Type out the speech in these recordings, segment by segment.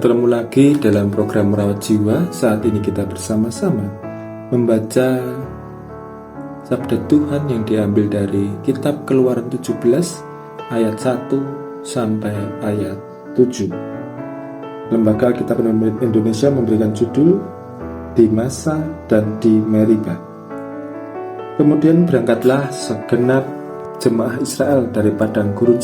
Bertemu lagi dalam program Merawat Jiwa. Saat ini kita bersama-sama membaca sabda Tuhan yang diambil dari kitab Keluaran 17 ayat 1 sampai ayat 7. Lembaga Alkitab Indonesia memberikan judul Di Masa dan di Meriba. Kemudian berangkatlah segenap jemaah Israel dari padang Gurun,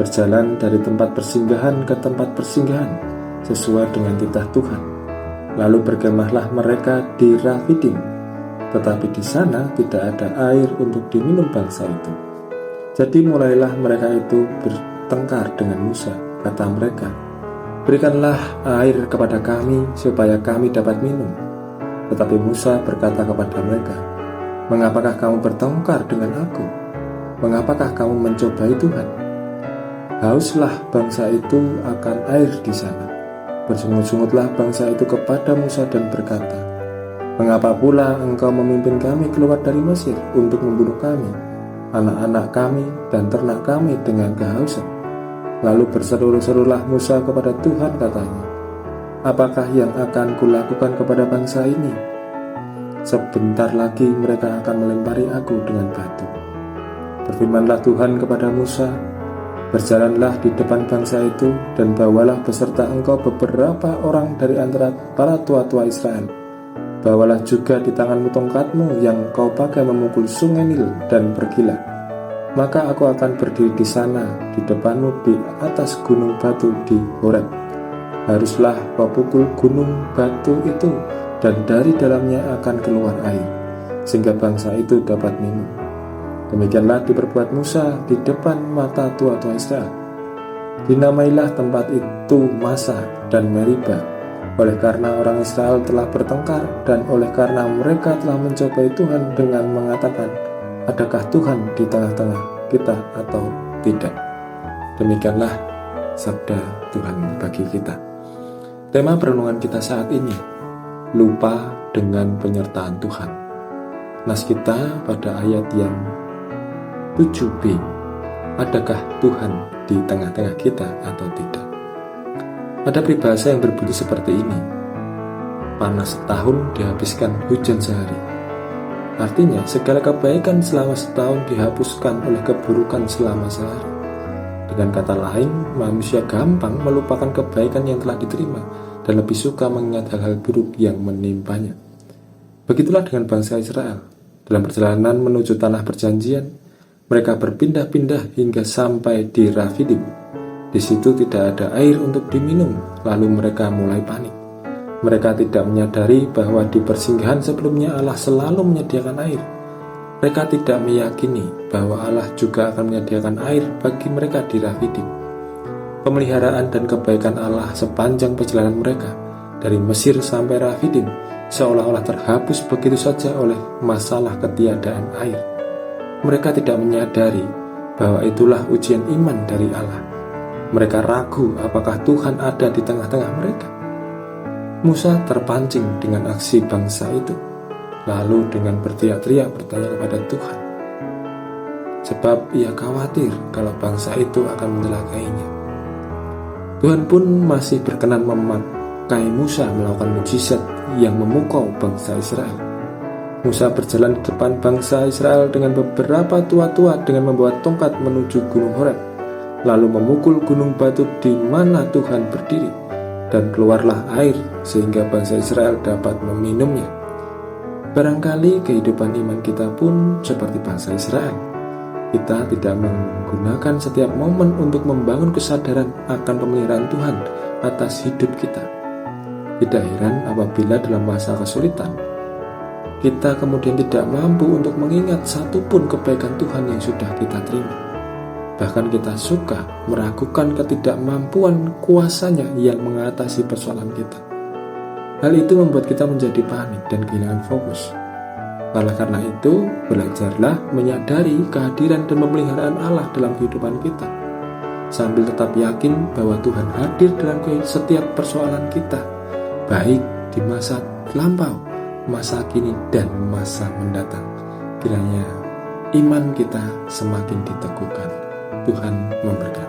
berjalan dari tempat persinggahan ke tempat persinggahan sesuai dengan titah Tuhan. Lalu berkemahlah mereka di Rafidim, tetapi di sana tidak ada air untuk diminum bangsa itu. Jadi mulailah mereka itu bertengkar dengan Musa. Kata mereka, "Berikanlah air kepada kami supaya kami dapat minum." Tetapi Musa berkata kepada mereka, "Mengapakah kamu bertengkar dengan aku? Mengapakah kamu mencobai Tuhan?" Hauslah bangsa itu akan air di sana. Bersungut-sungutlah bangsa itu kepada Musa dan berkata, "Mengapa pula engkau memimpin kami keluar dari Mesir untuk membunuh kami, anak-anak kami dan ternak kami dengan kehausan?" Lalu berseru-serulah Musa kepada Tuhan, katanya, "Apakah yang akan kulakukan kepada bangsa ini? Sebentar lagi mereka akan melempari aku dengan batu." Berfirmanlah Tuhan kepada Musa, "Berjalanlah di depan bangsa itu dan bawalah beserta engkau beberapa orang dari antara para tua-tua Israel. Bawalah juga di tanganmu tongkatmu yang kau pakai memukul sungai Nil dan pergilah. Maka aku akan berdiri di sana di depanmu di atas gunung batu di Horeb. Haruslah kau pukul gunung batu itu dan dari dalamnya akan keluar air, sehingga bangsa itu dapat minum." Demikianlah diperbuat Musa di depan mata tua-tua Israel. Dinamailah tempat itu Masa dan Meriba, oleh karena orang Israel telah bertengkar dan oleh karena mereka telah mencobai Tuhan dengan mengatakan, "Adakah Tuhan di tengah-tengah kita atau tidak?" Demikianlah sabda Tuhan bagi kita. Tema perenungan kita saat ini, lupa dengan penyertaan Tuhan. Nas kita pada ayat yang 7b, adakah Tuhan di tengah-tengah kita atau tidak? Ada peribahasa yang berbunyi seperti ini, panas setahun dihabiskan hujan sehari. Artinya segala kebaikan selama setahun dihapuskan oleh keburukan selama sehari. Dengan kata lain, manusia gampang melupakan kebaikan yang telah diterima dan lebih suka mengingat hal-hal buruk yang menimpanya. Begitulah dengan bangsa Israel. Dalam perjalanan menuju tanah perjanjian, mereka berpindah-pindah hingga sampai di Rafidim. Di situ tidak ada air untuk diminum, lalu mereka mulai panik. Mereka tidak menyadari bahwa di persinggahan sebelumnya Allah selalu menyediakan air. Mereka tidak meyakini bahwa Allah juga akan menyediakan air bagi mereka di Rafidim. Pemeliharaan dan kebaikan Allah sepanjang perjalanan mereka dari Mesir sampai Rafidim seolah-olah terhapus begitu saja oleh masalah ketiadaan air. Mereka tidak menyadari bahwa itulah ujian iman dari Allah. Mereka ragu apakah Tuhan ada di tengah-tengah mereka. Musa terpancing dengan aksi bangsa itu, lalu dengan berteriak-teriak bertanya kepada Tuhan, sebab ia khawatir kalau bangsa itu akan mencelakainya. Tuhan pun masih berkenan memakai Musa melakukan mukjizat yang memukau bangsa Israel. Musa berjalan di depan bangsa Israel dengan beberapa tua-tua dengan membawa tongkat menuju gunung Horeb, lalu memukul gunung batu di mana Tuhan berdiri, dan keluarlah air sehingga bangsa Israel dapat meminumnya. Barangkali kehidupan iman kita pun seperti bangsa Israel. Kita tidak menggunakan setiap momen untuk membangun kesadaran akan pemeliharaan Tuhan atas hidup kita. Tidak heran apabila dalam masa kesulitan kita kemudian tidak mampu untuk mengingat satupun kebaikan Tuhan yang sudah kita terima. Bahkan kita suka meragukan ketidakmampuan kuasanya yang mengatasi persoalan kita. Hal itu membuat kita menjadi panik dan kehilangan fokus. Oleh karena itu, belajarlah menyadari kehadiran dan pemeliharaan Allah dalam kehidupan kita, sambil tetap yakin bahwa Tuhan hadir dalam setiap persoalan kita, baik di masa lampau, masa kini, dan masa mendatang. Kiranya iman kita semakin diteguhkan. Tuhan memberkati.